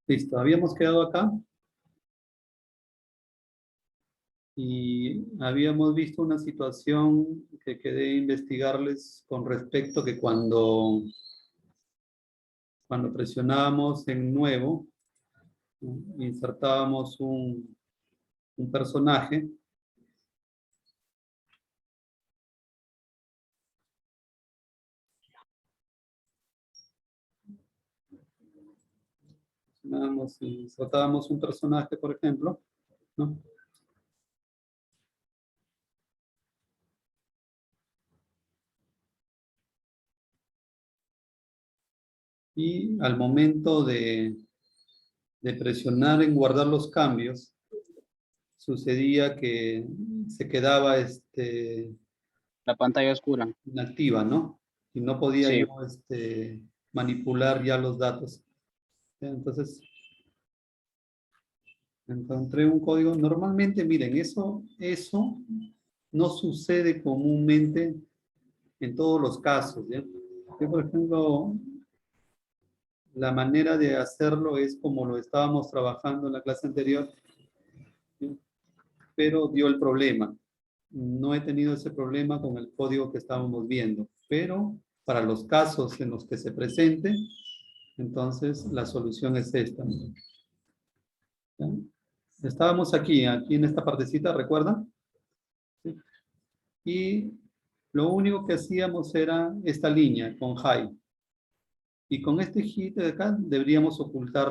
Listo, habíamos quedado acá y habíamos visto una situación que quedé investigarles con respecto que cuando presionábamos en nuevo, insertábamos un personaje, insertábamos un personaje, por ejemplo, ¿no? Y al momento de presionar en guardar los cambios, sucedía que se quedaba La pantalla oscura. inactiva, ¿no? Y no podía Sí. yo manipular ya los datos. Entonces, encontré un código. Normalmente, miren, eso no sucede comúnmente en todos los casos, ¿ya? Yo, por ejemplo, la manera de hacerlo es como lo estábamos trabajando en la clase anterior, ¿sí? Pero dio el problema. No he tenido ese problema con el código que estábamos viendo, pero para los casos en los que se presente, entonces la solución es esta. ¿Ya? Estábamos aquí en esta partecita, ¿recuerdan? ¿Sí? Y lo único que hacíamos era esta línea con high. Y con este hit de acá deberíamos ocultar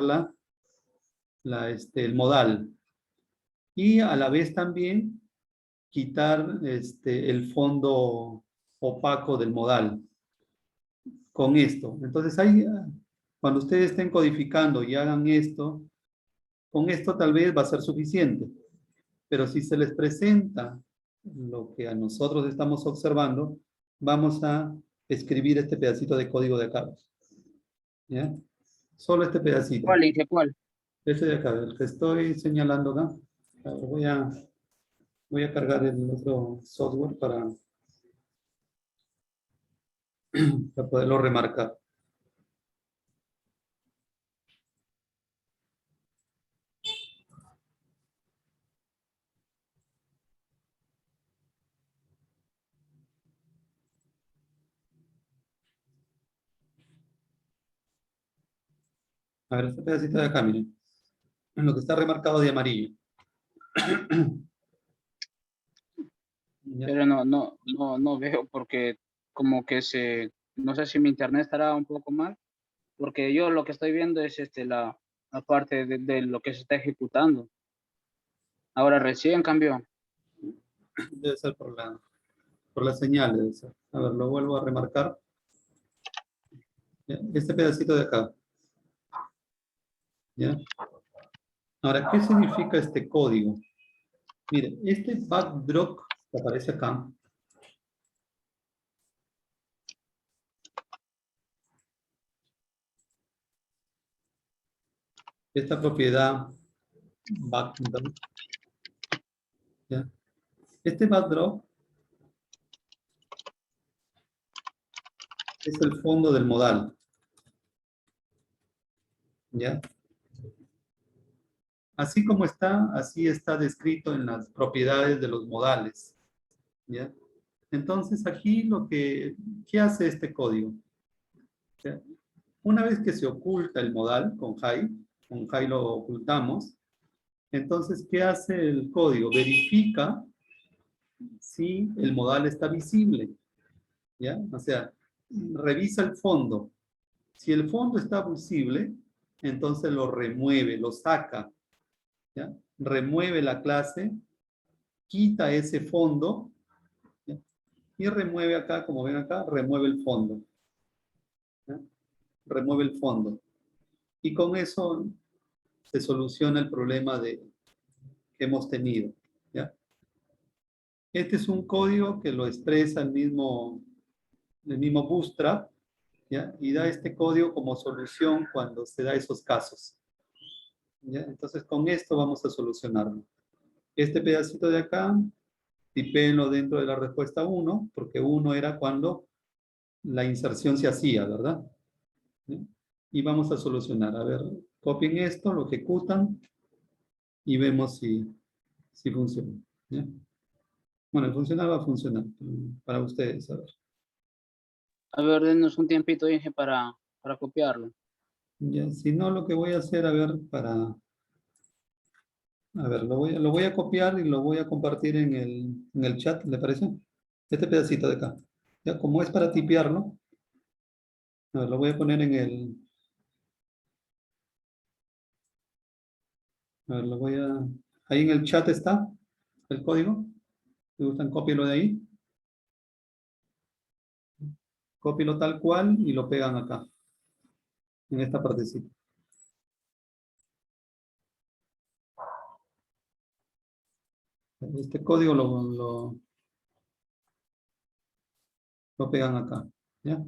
el modal. Y a la vez también quitar el fondo opaco del modal con esto. Entonces ahí, cuando ustedes estén codificando y hagan esto, con esto tal vez va a ser suficiente. Pero si se les presenta lo que a nosotros estamos observando, vamos a escribir este pedacito de código de acá. ¿Ya? Solo este pedacito. ¿Cuál dice cuál? Este de acá, el que estoy señalando acá. Voy a cargar el otro software para poderlo remarcar. A ver, este pedacito de acá, miren. En lo que está remarcado de amarillo. ¿Ya? Pero no veo porque como que no sé si mi internet estará un poco mal, porque yo lo que estoy viendo es la parte de lo que se está ejecutando. Ahora recién cambió. Debe ser por la señal. Debe ser. A ver, lo vuelvo a remarcar. ¿Ya? Este pedacito de acá. ¿Ya? Ahora, ¿qué significa este código? Mire, este backdrop que aparece acá, esta propiedad backdrop, ¿ya? Este backdrop es el fondo del modal, ¿ya? Así como está, así está descrito en las propiedades de los modales, ¿ya? Entonces aquí ¿qué hace este código? O sea, una vez que se oculta el modal con high lo ocultamos, entonces, ¿qué hace el código? Verifica si el modal está visible, ¿ya? O sea, revisa el fondo. Si el fondo está visible, entonces lo remueve, lo saca, ¿ya? Remueve la clase, quita ese fondo, ¿ya? Y remueve acá, como ven acá, remueve el fondo, ¿ya? Remueve el fondo. Y con eso se soluciona el problema que hemos tenido, ¿ya? Este es un código que lo expresa el mismo Bootstrap, ¿ya? Y da este código como solución cuando se da esos casos, ¿ya? Entonces, con esto vamos a solucionarlo. Este pedacito de acá, tipéenlo dentro de la respuesta 1, porque 1 era cuando la inserción se hacía, ¿verdad? ¿Sí? Y vamos a solucionar. A ver, Copien esto, lo ejecutan y vemos si funciona. ¿Ya? Bueno, funcionar va a funcionar para ustedes. A ver. A ver, denos un tiempito, Inge, para copiarlo. Ya, si no, lo que voy a hacer, a ver, a ver, lo voy a copiar y lo voy a compartir en el chat, ¿le parece? Este pedacito de acá. Ya, como es para tipearlo, a ver, lo voy a poner a ver, ahí en el chat está el código. Si gustan, cópielo de ahí. Cópielo tal cual y lo pegan acá, en esta partecita. Este código lo pegan acá, ¿ya?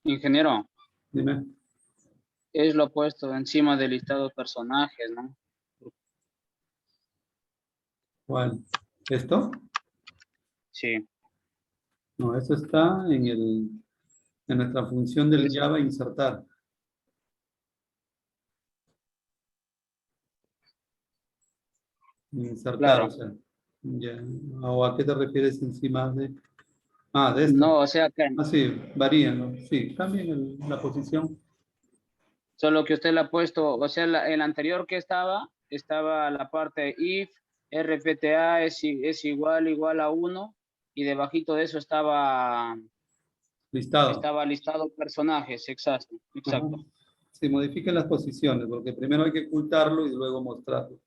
Ingeniero, Dime, es lo puesto encima del listado de personajes, ¿no? ¿cuál? ¿Esto? Sí. No, eso está en nuestra función del Es- Java insertar. Insertar, o claro. sea. Ya. ¿O a qué te refieres encima de? Ah, de esto. No, o sea que Ah, sí, varían, ¿no? Sí, cambien la posición. solo que usted le ha puesto, o sea, el anterior que estaba la parte if, rpta es igual a 1 y debajito de eso Listado. estaba listado personajes, exacto, Ajá. exacto. Sí, modifiquen las posiciones, porque primero hay que ocultarlo y luego mostrarlo.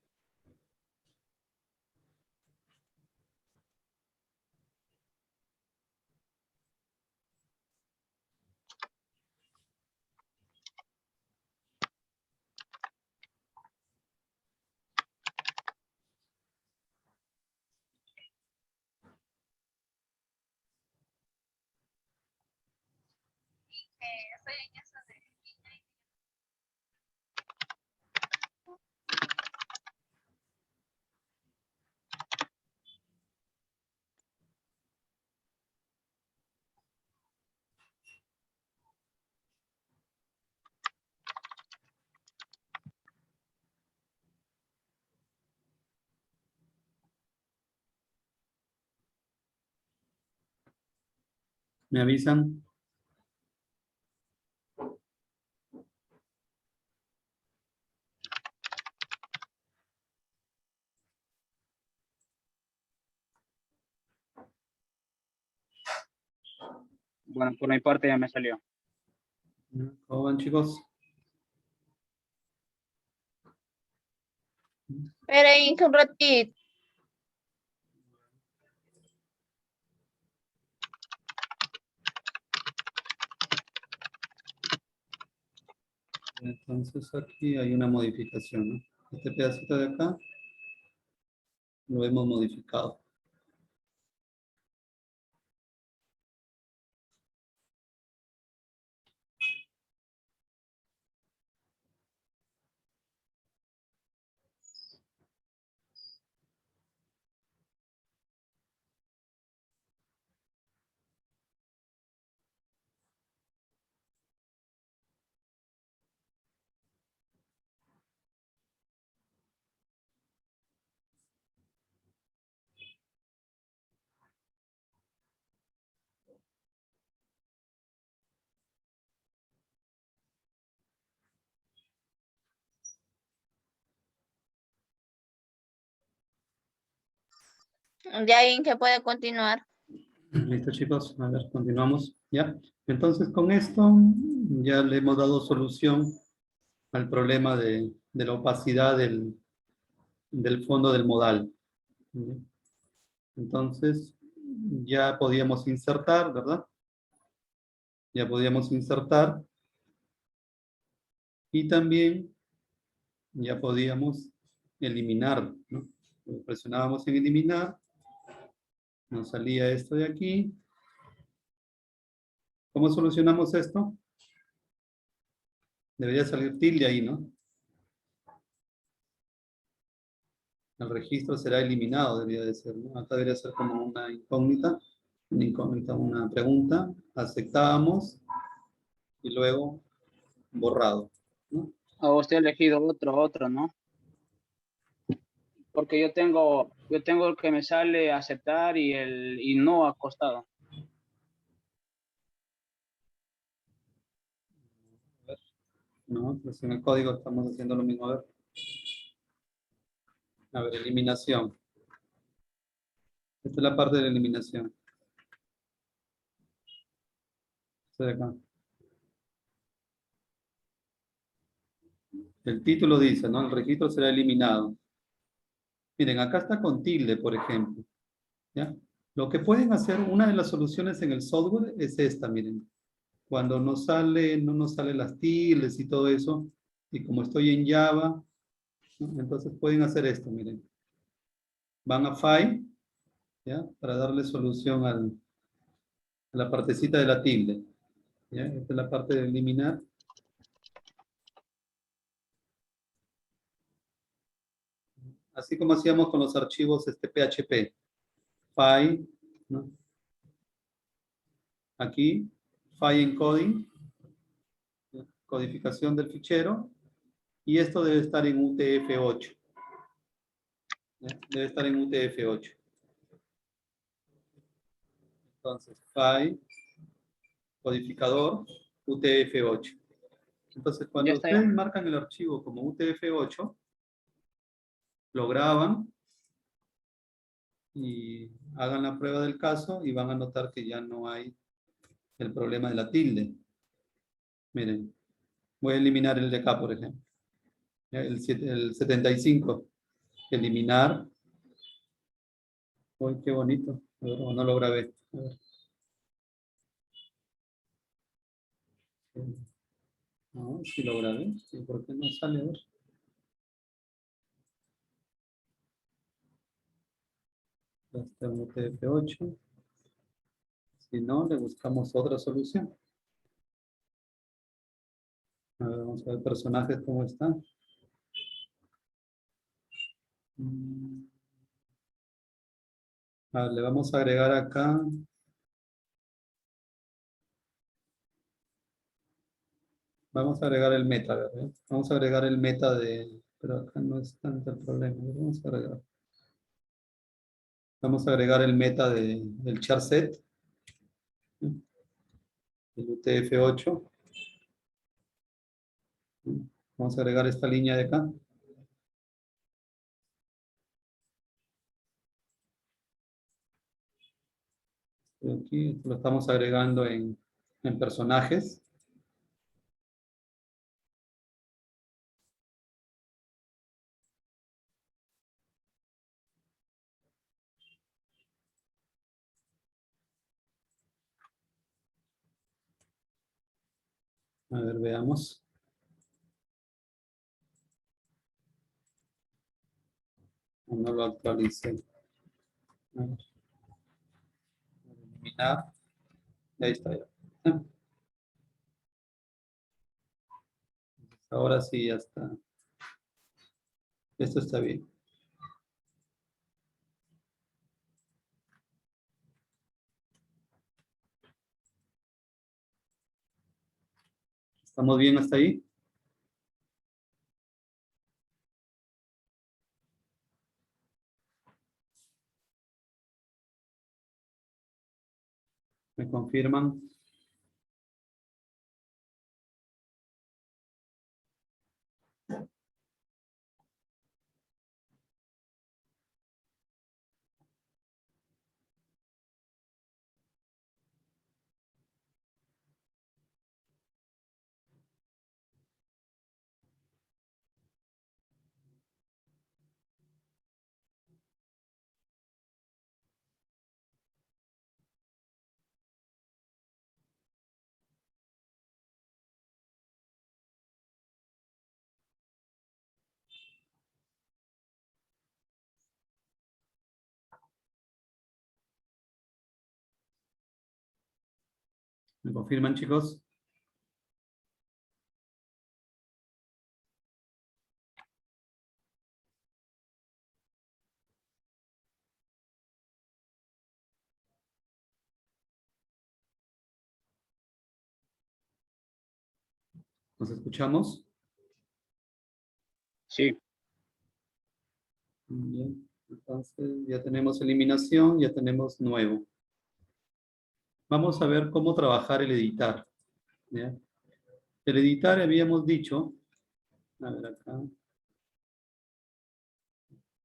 ¿Me avisan? Bueno, por mi parte ya me salió. ¿Cómo van, chicos? Espera ahí un ratito. Entonces aquí hay una modificación, ¿no? Este pedacito de acá lo hemos modificado. Ya alguien que puede continuar. Listo, chicos. A ver, continuamos. ¿Ya? Entonces, con esto ya le hemos dado solución al problema de la opacidad del fondo del modal. ¿Ya? Entonces, ya podíamos insertar, ¿verdad? Ya podíamos insertar Y también ya podíamos eliminar, ¿no? Presionábamos en eliminar, nos salía esto de aquí. ¿Cómo solucionamos esto? Debería salir tilde ahí, ¿no? El registro será eliminado, debería de ser, ¿no? Acá debería ser como una incógnita, una pregunta. Aceptábamos y luego borrado, ¿no? O usted ha elegido otro, ¿no? Porque yo tengo el que me sale aceptar y no acostado. ¿No? Pues en el código estamos haciendo lo mismo. A ver, eliminación. Esta es la parte de la eliminación. Esta de acá. El título dice, ¿no? El registro será eliminado. Miren, acá está con tilde, por ejemplo. ¿Ya? Lo que pueden hacer, una de las soluciones en el software es esta, miren. Cuando no nos sale las tildes y todo eso, y como estoy en Java, ¿no? Entonces pueden hacer esto, miren. Van a File, ¿ya? Para darle solución a la partecita de la tilde. ¿Ya? Esta es la parte de eliminar. Así como hacíamos con los archivos PHP. File, ¿no? Aquí, File Encoding, ¿ya? Codificación del fichero, y esto debe estar en UTF-8. ¿Ya? Debe estar en UTF-8. Entonces, File, codificador, UTF-8. Entonces, Ya cuando está ya. ustedes marcan el archivo como UTF-8, lo graban y hagan la prueba del caso y van a notar que ya no hay el problema de la tilde. Miren, voy a eliminar el de acá, por ejemplo. El 75. Eliminar. Uy, qué bonito. A ver, no lo grabé. A ver. No, sí lo grabé. Sí, ¿por qué no sale? A ver. Ya está en UTF-8. Si no, le buscamos otra solución. A ver, vamos a ver personajes cómo están. A ver, le vamos a agregar acá. Vamos a agregar el meta, ¿verdad? Vamos a agregar el meta de... Pero acá no es tanto el problema. Vamos a agregar. Vamos a agregar el meta del charset. El UTF-8. Vamos a agregar esta línea de acá. Aquí lo estamos agregando en personajes. A ver, veamos. No lo actualicé. A ver. Eliminar. Ahí está ya. Ahora sí ya está. Esto está bien. ¿Estamos bien hasta ahí? ¿Me confirman? ¿Me confirman, chicos? ¿Nos escuchamos? Sí, Bien. Entonces ya tenemos eliminación, ya tenemos nuevo. Vamos a ver cómo trabajar el editar. ¿Ya? El editar habíamos dicho, a ver acá,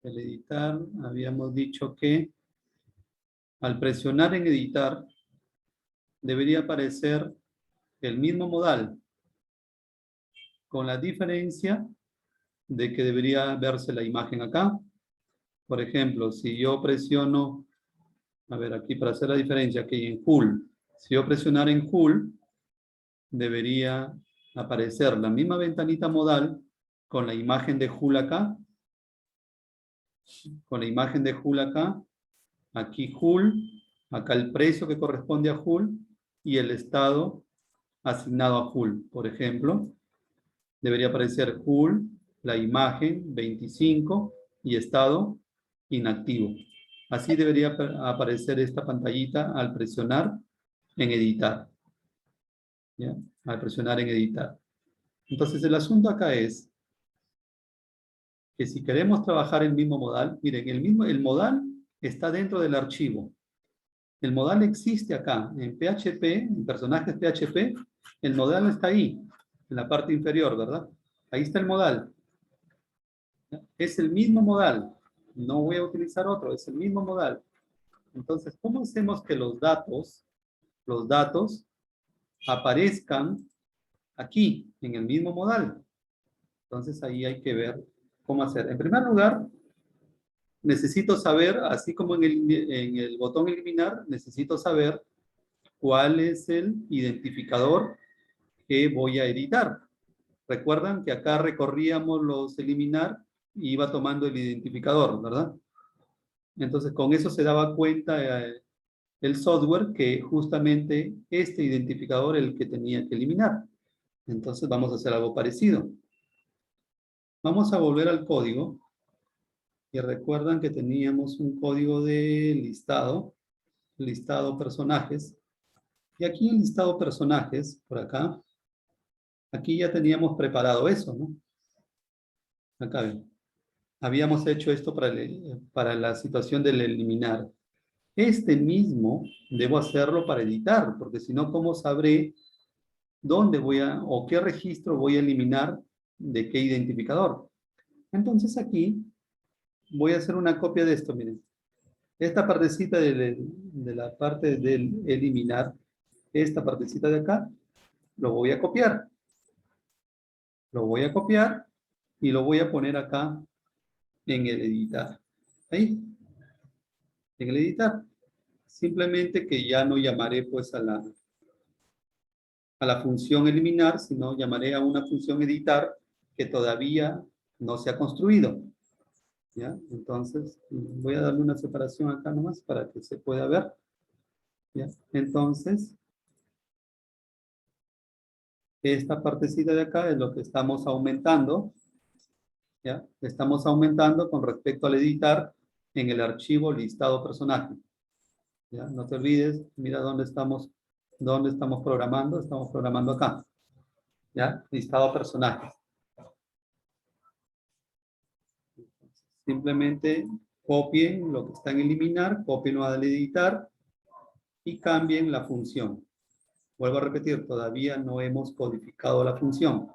el editar habíamos dicho que al presionar en editar debería aparecer el mismo modal, con la diferencia de que debería verse la imagen acá. Por ejemplo, si yo presiono, a ver aquí para hacer la diferencia, aquí en Hull, si yo presionara en Hull, debería aparecer la misma ventanita modal con la imagen de Hull acá, con la imagen de Hull acá, aquí Hull, acá el precio que corresponde a Hull y el estado asignado a Hull. Por ejemplo, debería aparecer Hull, la imagen 25 y estado inactivo. Así debería aparecer esta pantallita al presionar en editar. ¿Ya? Al presionar en editar. Entonces el asunto acá es que si queremos trabajar el mismo modal, miren, el modal está dentro del archivo. El modal existe acá, en PHP, en personajes PHP, el modal está ahí, en la parte inferior, ¿verdad? Ahí está el modal. Es el mismo modal. No voy a utilizar otro, es el mismo modal. Entonces, ¿cómo hacemos que los datos aparezcan aquí, en el mismo modal? Entonces, ahí hay que ver cómo hacer. En primer lugar, necesito saber, así como en el botón eliminar, necesito saber cuál es el identificador que voy a editar. Recuerdan que acá recorríamos los eliminar y iba tomando el identificador, ¿verdad? Entonces, con eso se daba cuenta el software que justamente este identificador es el que tenía que eliminar. Entonces, vamos a hacer algo parecido. Vamos a volver al código. Y recuerdan que teníamos un código de listado personajes. Y aquí en listado personajes, por acá, aquí ya teníamos preparado eso, ¿no? Acá ven. Habíamos hecho esto para la situación del eliminar. Este mismo debo hacerlo para editar, porque si no, ¿cómo sabré dónde voy a, o qué registro voy a eliminar de qué identificador? Entonces aquí voy a hacer una copia de esto, miren. Esta partecita de la parte del eliminar, esta partecita de acá, lo voy a copiar. Lo voy a copiar y lo voy a poner acá en el editar. Ahí, en el editar. Simplemente que ya no llamaré pues a la función eliminar, sino llamaré a una función editar que todavía no se ha construido. ¿Ya? Entonces, voy a darle una separación acá nomás para que se pueda ver. ¿Ya? Entonces, esta partecita de acá es lo que estamos aumentando. ¿Ya? Estamos aumentando con respecto al editar en el archivo listado personaje. ¿Ya? No te olvides, mira dónde estamos programando. Estamos programando acá. ¿Ya? Listado personajes. Simplemente copien lo que está en eliminar, copienlo al editar y cambien la función. Vuelvo a repetir, todavía no hemos codificado la función.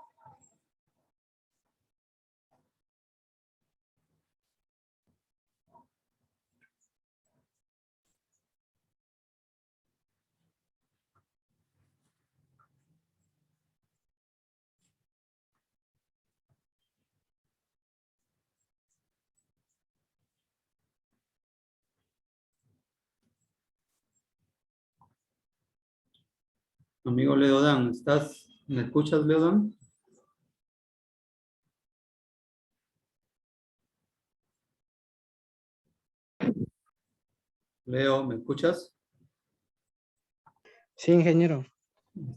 Amigo Leodan, ¿me escuchas, Leodan? Leo, ¿me escuchas? Sí, ingeniero.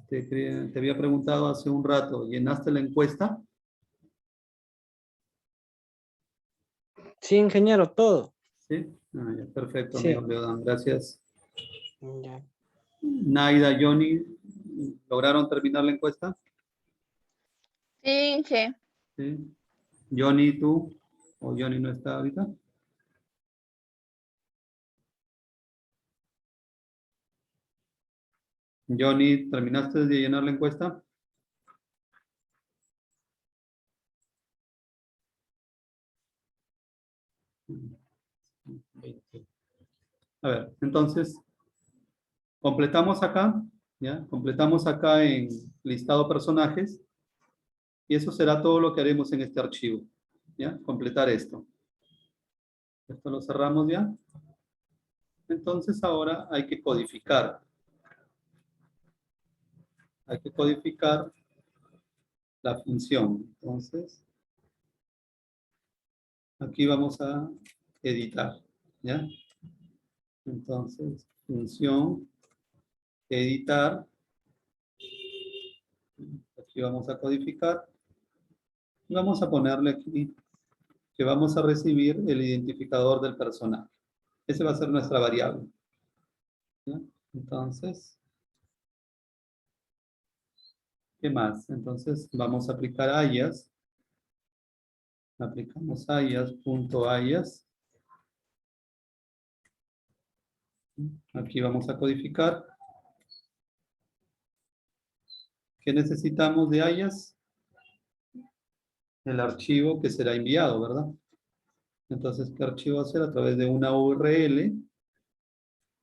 Te había preguntado hace un rato, ¿llenaste la encuesta? Sí, ingeniero, todo. Sí. Ah, ya, perfecto, Sí. amigo Leodán, gracias. Ya. Naida, Johnny, ¿lograron terminar la encuesta? Sí, Inge. Sí. Johnny, ¿tú? ¿O Johnny no está ahorita? Johnny, ¿terminaste de llenar la encuesta? A ver, entonces, completamos acá, ¿ya? Completamos acá en listado personajes y eso será todo lo que haremos en este archivo, ¿ya? Completar esto. Esto lo cerramos ya. Entonces ahora hay que codificar. Hay que codificar la función. Entonces, aquí vamos a editar, ¿ya? Entonces, función, editar. Aquí vamos a codificar. Y vamos a ponerle aquí que vamos a recibir el identificador del personaje. Ese va a ser nuestra variable, ¿ya? Entonces, ¿qué más? Entonces, vamos a aplicar alias. Aplicamos alias.alias. Aquí vamos a codificar. ¿Qué necesitamos de alias? El archivo que será enviado, ¿verdad? Entonces, ¿qué archivo va a ser? A través de una URL.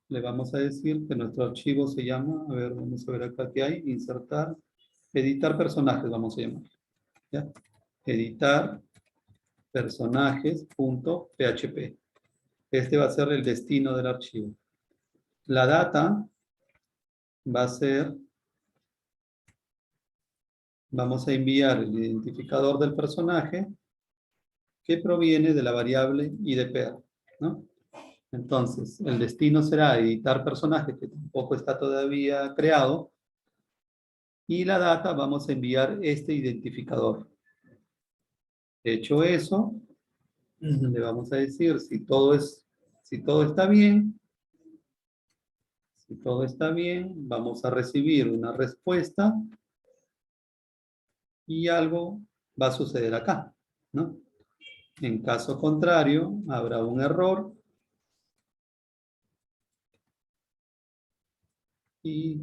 Le vamos a decir que nuestro archivo se llama, a ver, vamos a ver acá qué hay, insertar, editar personajes, vamos a llamar. ¿Ya? Editar personajes.php. Este va a ser el destino del archivo. La data va a ser, vamos a enviar el identificador del personaje que proviene de la variable IDPR, ¿no? Entonces, el destino será editar personaje que tampoco está todavía creado. Y la data vamos a enviar este identificador. Hecho eso, le vamos a decir si todo está bien. Si todo está bien, vamos a recibir una respuesta y algo va a suceder acá, ¿no? En caso contrario, habrá un error y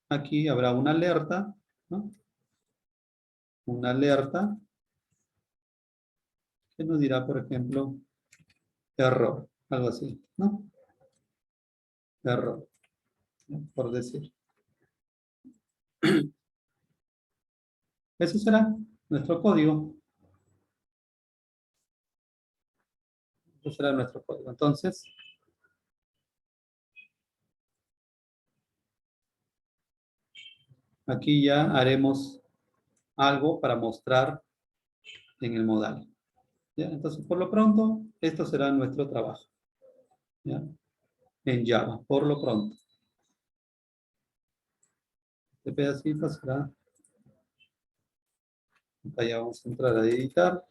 aquí habrá una alerta, ¿no? Una alerta que nos dirá, por ejemplo, error, algo así, ¿no? Error, ¿no? Por decir. Ese será nuestro código. Ese será nuestro código. Entonces, aquí ya haremos algo para mostrar en el modal. ¿Ya? Entonces, por lo pronto, esto será nuestro trabajo. ¿Ya? En Java, por lo pronto. Este pedacito será. Acá ya vamos a entrar a editar.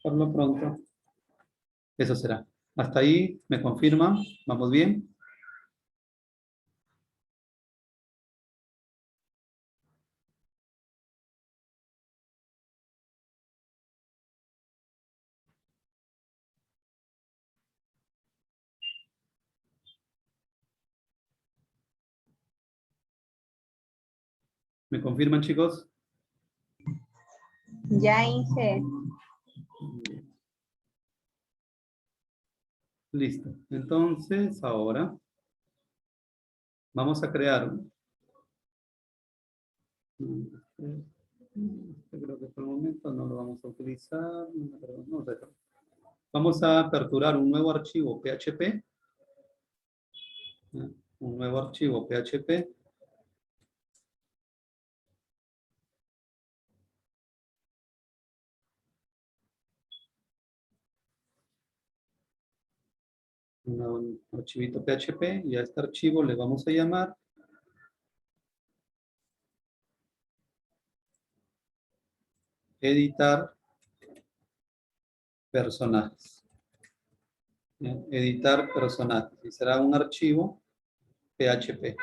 Por lo pronto, eso será. Hasta ahí, ¿me confirman? ¿Vamos bien? ¿Me confirman, chicos? Ya, Inge. Listo. Entonces, ahora vamos a crear. Creo que por el momento no lo vamos a utilizar. No, vamos a aperturar un nuevo archivo PHP. ¿Ya? Un nuevo archivo PHP. un archivito PHP y a este archivo le vamos a llamar editar personajes. ¿Ya? Editar personajes. Y será un archivo PHP.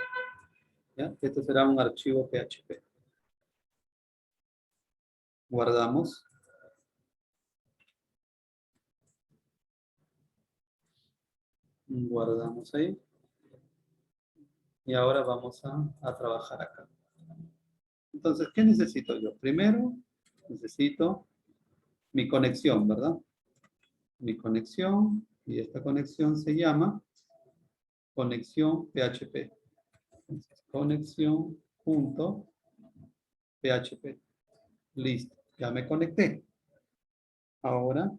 ¿Ya? Este será un archivo PHP. Guardamos. Guardamos ahí. Y ahora vamos a trabajar acá. Entonces, ¿qué necesito yo? Primero, necesito mi conexión, ¿verdad? Mi conexión, y esta conexión se llama conexión PHP. Entonces, conexión.php. Listo, ya me conecté. Ahora,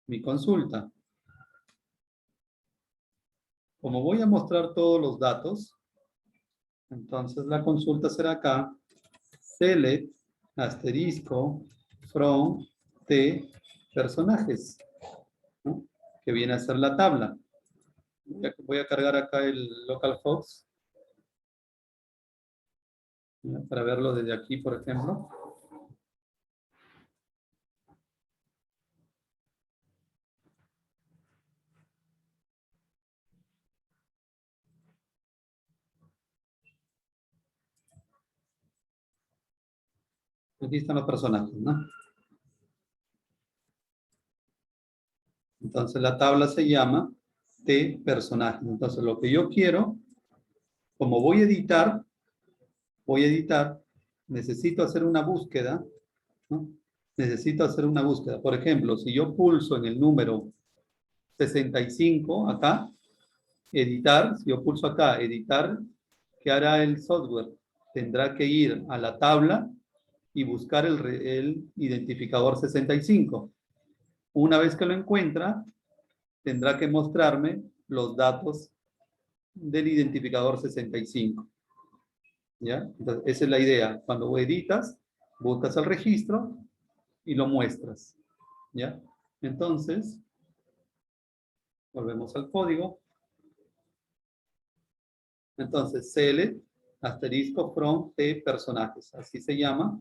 mi consulta. Como voy a mostrar todos los datos, entonces la consulta será acá, select, asterisco, from, t, personajes, ¿no? Que viene a ser la tabla. Voy a cargar acá el localhost, ¿ya? Para verlo desde aquí, por ejemplo. Aquí están los personajes, ¿no? Entonces la tabla se llama T personajes. Entonces lo que yo quiero, como voy a editar, necesito hacer una búsqueda, ¿no? Necesito hacer una búsqueda. Por ejemplo, si yo pulso en el número 65 acá, editar, si yo pulso acá, editar, ¿qué hará el software? Tendrá que ir a la tabla y buscar el identificador 65. Una vez que lo encuentra, tendrá que mostrarme los datos del identificador 65. ¿Ya? Entonces, esa es la idea. Cuando editas, buscas el registro y lo muestras. ¿Ya? Entonces, volvemos al código. Entonces, select, asterisco, from, t, personajes. Así se llama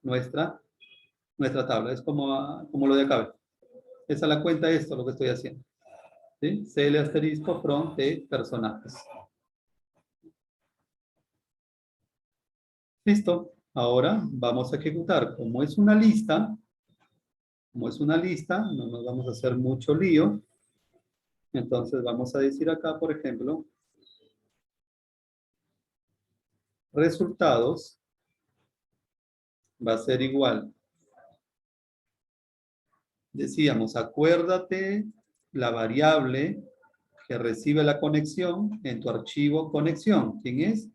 nuestra tabla. Es como lo de acá. Esa es la cuenta de esto, lo que estoy haciendo. ¿Sí? CL asterisco from t personajes. Listo. Ahora vamos a ejecutar. Como es una lista, no nos vamos a hacer mucho lío. Entonces vamos a decir acá, por ejemplo, resultados va a ser igual. Decíamos, acuérdate la variable que recibe la conexión en tu archivo conexión. ¿Quién es?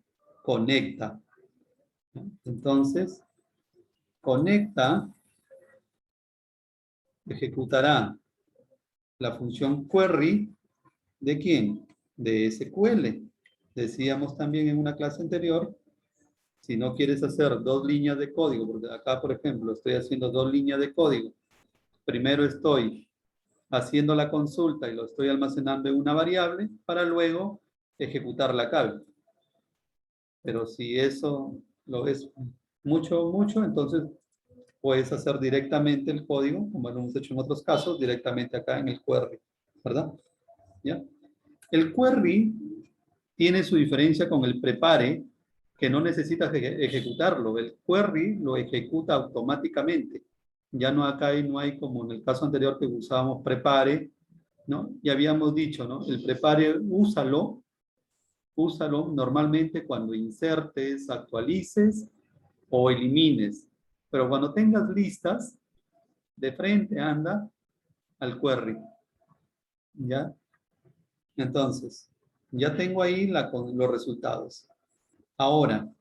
Conecta. Entonces, conecta ejecutará la función query ¿de quién? De SQL. Decíamos también en una clase anterior, si no quieres hacer dos líneas de código, porque acá, por ejemplo, estoy haciendo dos líneas de código. Primero estoy haciendo la consulta y lo estoy almacenando en una variable para luego ejecutar la cal. Pero si eso lo ves mucho, entonces puedes hacer directamente el código, como lo hemos hecho en otros casos, directamente acá en el query, ¿verdad? ¿Ya? El query tiene su diferencia con el prepare, que no necesitas ejecutarlo. El query lo ejecuta automáticamente. Ya no acá no hay como en el caso anterior que usábamos prepare, ¿no? Y habíamos dicho, ¿no? El prepare, úsalo normalmente cuando insertes, actualices o elimines. Pero cuando tengas listas, de frente anda al query. ¿Ya? Entonces, ya tengo ahí los resultados. Ahora,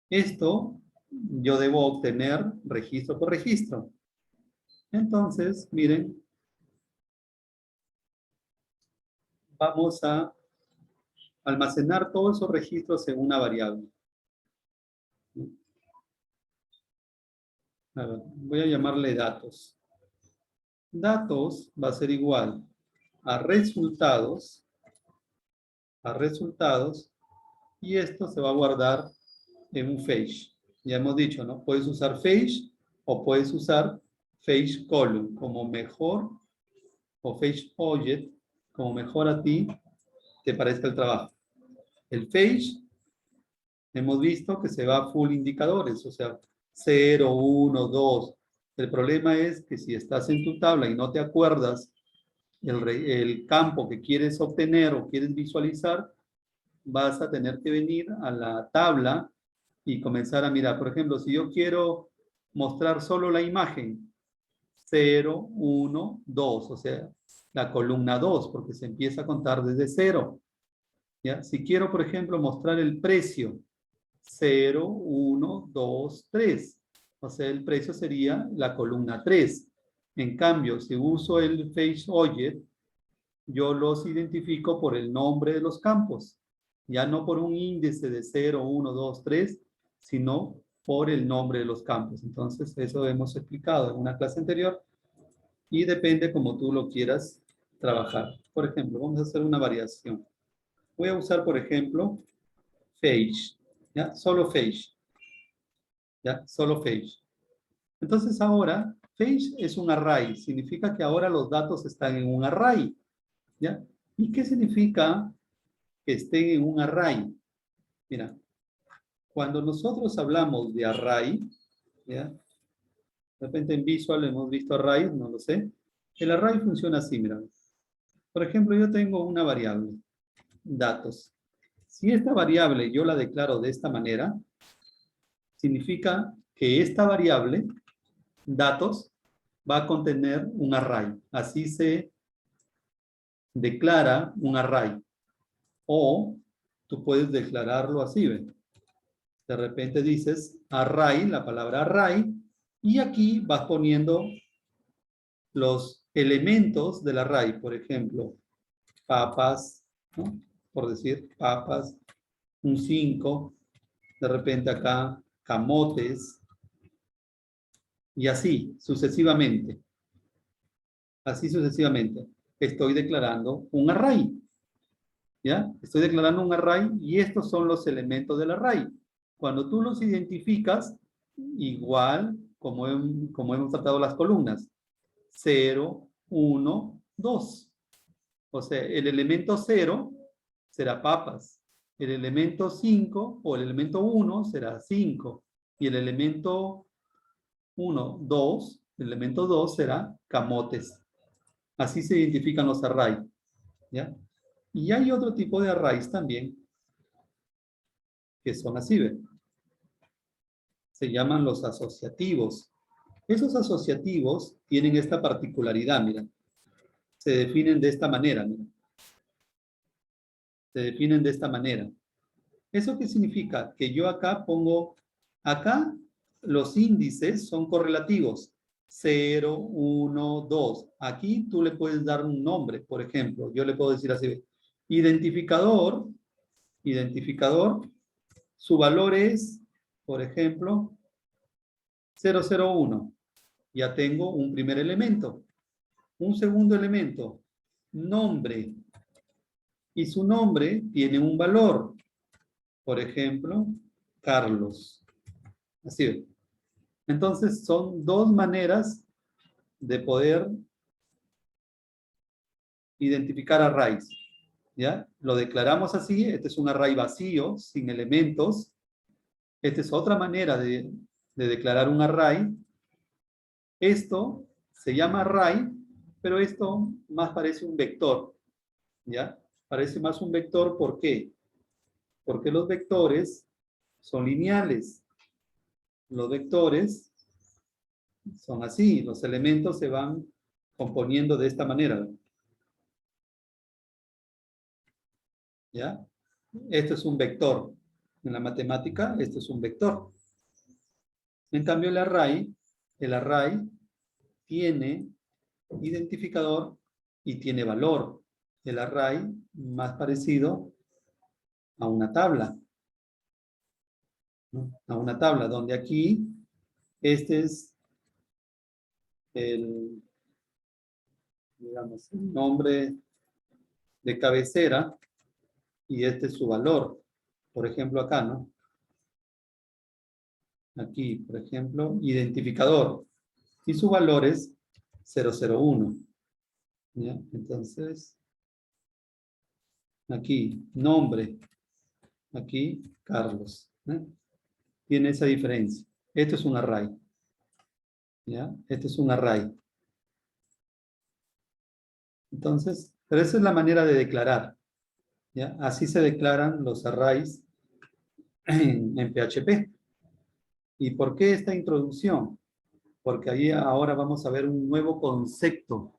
esto yo debo obtener registro por registro. Entonces, miren, vamos a almacenar todos esos registros en una variable. A ver, voy a llamarle datos. Datos va a ser igual a resultados, y esto se va a guardar en un Face. Ya hemos dicho, ¿no? Puedes usar Face o puedes usar Face Column como mejor, o Face Object como mejor a ti te parezca el trabajo. El Face, hemos visto que se va a full indicadores, o sea, 0, 1, 2. El problema es que si estás en tu tabla y no te acuerdas el campo que quieres obtener o quieres visualizar, vas a tener que venir a la tabla y comenzar a mirar. Por ejemplo, si yo quiero mostrar solo la imagen, 0, 1, 2, o sea, la columna 2, porque se empieza a contar desde 0. ¿Ya? Si quiero, por ejemplo, mostrar el precio, 0, 1, 2, 3. O sea, el precio sería la columna 3. En cambio, si uso el Face Object, yo los identifico por el nombre de los campos. Ya no por un índice de 0, 1, 2, 3, sino por el nombre de los campos. Entonces, eso hemos explicado en una clase anterior y depende como tú lo quieras trabajar. Por ejemplo, vamos a hacer una variación. Voy a usar, por ejemplo, Face. ¿Ya? Solo Face. ¿Ya? Solo Face. Entonces ahora, Face es un array. Significa que ahora los datos están en un array. ¿Ya? ¿Y qué significa que estén en un array? Mira, cuando nosotros hablamos de array, ¿ya? De repente en Visual hemos visto array, no lo sé. El array funciona así, mira. Por ejemplo, yo tengo una variable, datos. Si esta variable yo la declaro de esta manera, significa que esta variable, datos, va a contener un array. Así se declara un array. O tú puedes declararlo así, ¿ven? De repente dices array, la palabra array, y aquí vas poniendo los elementos del array. Por ejemplo, papas, ¿no? Por decir papas, un 5, de repente acá camotes, y así sucesivamente. Así sucesivamente. Estoy declarando un array. ¿Ya? Estoy declarando un array y estos son los elementos del array. Cuando tú los identificas, igual como hemos tratado las columnas. 0, 1, 2. O sea, el elemento 0 será papas. El elemento 5 o el elemento 1 será 5. Y el elemento 1, 2, el elemento 2 será camotes. Así se identifican los arrays. ¿Ya? Y hay otro tipo de arrays también que son así, ¿ven? Se llaman los asociativos. Esos asociativos tienen esta particularidad, mira. Se definen de esta manera, mira. Se definen de esta manera. ¿Eso qué significa? Que yo acá pongo, acá los índices son correlativos. 0, 1, 2. Aquí tú le puedes dar un nombre, por ejemplo. Yo le puedo decir así, identificador, su valor es, por ejemplo, 001. Ya tengo un primer elemento. Un segundo elemento, nombre. Y su nombre tiene un valor. Por ejemplo, Carlos. Así es. Entonces, son dos maneras de poder identificar arrays. ¿Ya? Lo declaramos así. Este es un array vacío, sin elementos. Esta es otra manera de declarar un array. Esto se llama array, pero esto más parece un vector. ¿Ya? Parece más un vector, ¿por qué? Porque los vectores son lineales. Los vectores son así, los elementos se van componiendo de esta manera. ¿Ya? Esto es un vector. En la matemática, esto es un vector. En cambio, el array tiene identificador y tiene valor. El array más parecido a una tabla. ¿No? A una tabla, donde aquí este es el, digamos, el nombre de cabecera y este es su valor. Por ejemplo, acá, ¿no? Aquí, por ejemplo, identificador. Y su valor es 001. ¿Ya? Entonces, aquí, nombre. Aquí, Carlos. ¿Eh? Tiene esa diferencia. Esto es un array. ¿Ya? Este es un array. Entonces, pero esa es la manera de declarar. ¿Ya? Así se declaran los arrays en PHP. ¿Y por qué esta introducción? Porque ahí ahora vamos a ver un nuevo concepto.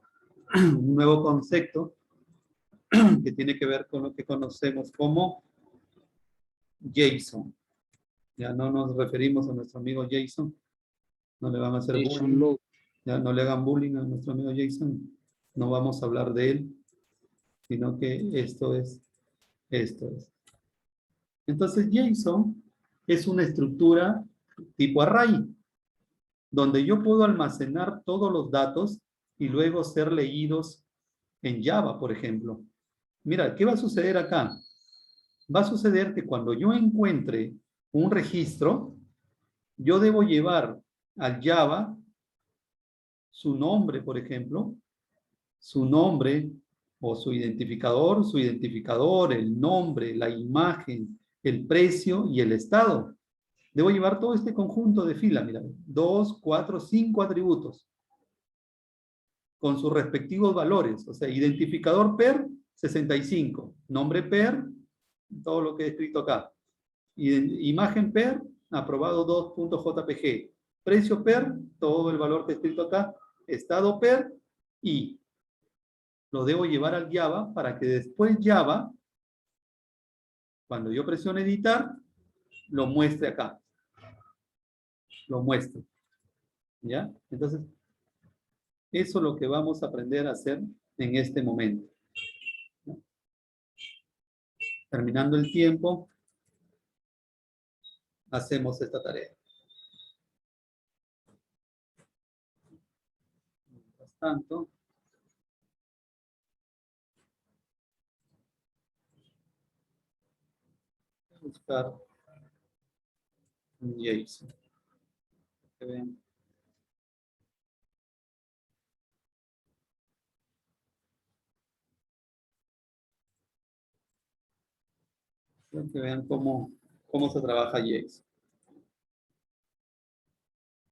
Un nuevo concepto que tiene que ver con lo que conocemos como JSON. Ya no nos referimos a nuestro amigo Jason. No le van a hacer JSON bullying. load. Ya no le hagan bullying a nuestro amigo Jason. No vamos a hablar de él, sino que esto es. Entonces JSON es una estructura tipo array, donde yo puedo almacenar todos los datos y luego ser leídos en Java, por ejemplo. Mira, ¿qué va a suceder acá? Va a suceder que cuando yo encuentre un registro, yo debo llevar al Java su nombre, por ejemplo, su nombre o su identificador, el nombre, la imagen, el precio y el estado. Debo llevar todo este conjunto de fila, mira, 2, 4, 5 atributos con sus respectivos valores. O sea, identificador per 65, nombre per, todo lo que he escrito acá. Imagen per, aprobado 2.jpg. Precio per, todo el valor que he escrito acá. Estado per y lo debo llevar al Java para que después Java, cuando yo presione editar, lo muestre acá. Lo muestre. ¿Ya? Entonces, eso es lo que vamos a aprender a hacer en este momento. ¿Ya? Terminando el tiempo, hacemos esta tarea. Mientras tanto, voy a buscar un JSON. Que vean. Quiero que vean cómo se trabaja JSON.